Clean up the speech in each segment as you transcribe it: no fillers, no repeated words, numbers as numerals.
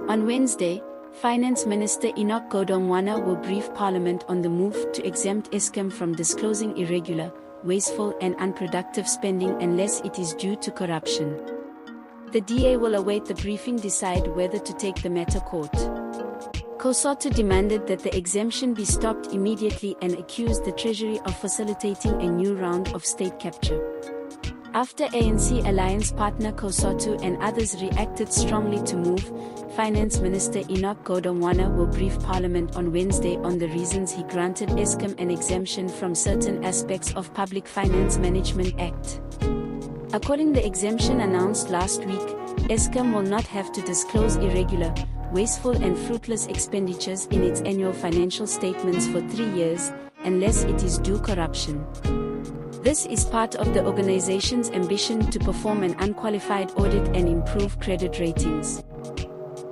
On Wednesday, Finance Minister Enoch Godongwana will brief Parliament on the move to exempt Eskom from disclosing irregular, wasteful and unproductive spending unless it is due to corruption. The DA will await the briefing decide whether to take the matter court. Cosatu demanded that the exemption be stopped immediately and accused the Treasury of facilitating a new round of state capture. After ANC alliance partner Cosatu and others reacted strongly to move, Finance Minister Enoch Godongwana will brief Parliament on Wednesday on the reasons he granted Eskom an exemption from certain aspects of Public Finance Management Act. According to the exemption announced last week, Eskom will not have to disclose irregular, wasteful and fruitless expenditures in its annual financial statements for 3 years, unless it is due corruption. This is part of the organization's ambition to perform an unqualified audit and improve credit ratings.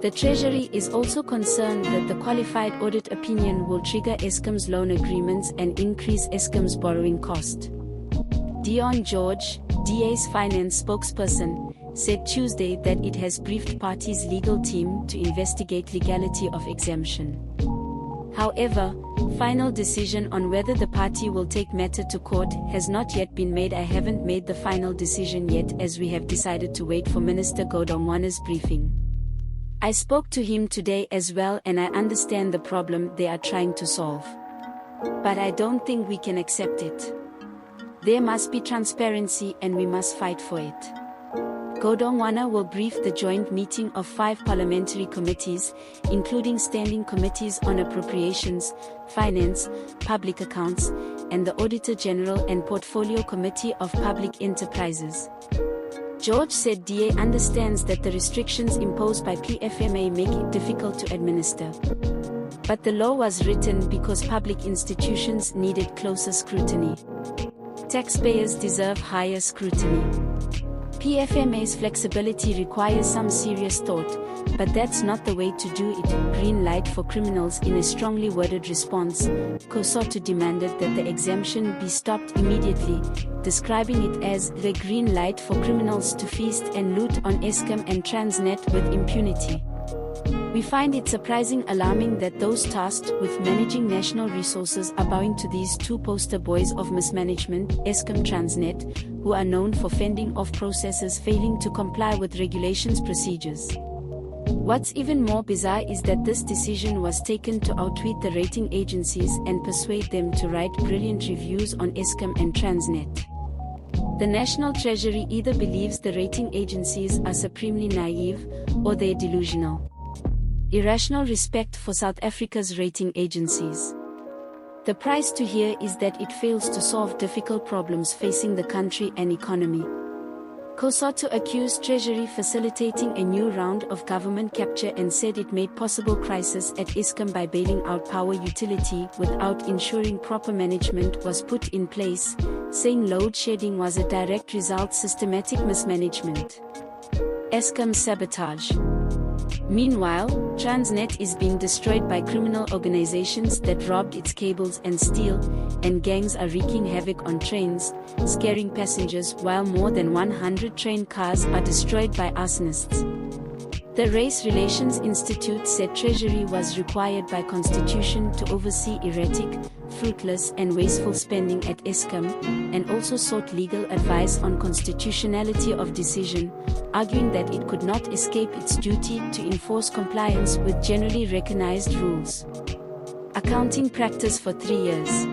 The Treasury is also concerned that the qualified audit opinion will trigger Eskom's loan agreements and increase Eskom's borrowing cost. Dion George, DA's finance spokesperson, said Tuesday that it has briefed parties' legal team to investigate legality of exemption. However, final decision on whether the party will take matter to court has not yet been made. I haven't made the final decision yet, as we have decided to wait for Minister Godongwana's briefing. I spoke to him today as well and I understand the problem they are trying to solve. But I don't think we can accept it. There must be transparency and we must fight for it. Godongwana will brief the joint meeting of 5 parliamentary committees, including standing committees on appropriations, finance, public accounts, and the Auditor General and Portfolio Committee of Public Enterprises. George said DA understands that the restrictions imposed by PFMA make it difficult to administer. But the law was written because public institutions needed closer scrutiny. Taxpayers deserve higher scrutiny. PFMA's flexibility requires some serious thought, but that's not the way to do it. Green light for criminals. In a strongly worded response, Cosatu demanded that the exemption be stopped immediately, describing it as the green light for criminals to feast and loot on Eskom and Transnet with impunity. We find it surprising, alarming that those tasked with managing national resources are bowing to these two poster boys of mismanagement, Eskom Transnet, who are known for fending off processes failing to comply with regulations procedures. What's even more bizarre is that this decision was taken to outwit the rating agencies and persuade them to write brilliant reviews on Eskom and Transnet. The National Treasury either believes the rating agencies are supremely naive, or they're delusional. Irrational respect for South Africa's rating agencies. The price to hear is that it fails to solve difficult problems facing the country and economy. Cosatu accused Treasury facilitating a new round of government capture and said it made possible crisis at Eskom by bailing out power utility without ensuring proper management was put in place, saying load shedding was a direct result of systematic mismanagement. Eskom sabotage. Meanwhile, Transnet is being destroyed by criminal organizations that robbed its cables and steel, and gangs are wreaking havoc on trains, scaring passengers while more than 100 train cars are destroyed by arsonists. The Race Relations Institute said Treasury was required by Constitution to oversee erratic, fruitless and wasteful spending at Eskom, and also sought legal advice on constitutionality of decision, arguing that it could not escape its duty to enforce compliance with generally recognized rules. Accounting practice for 3 years.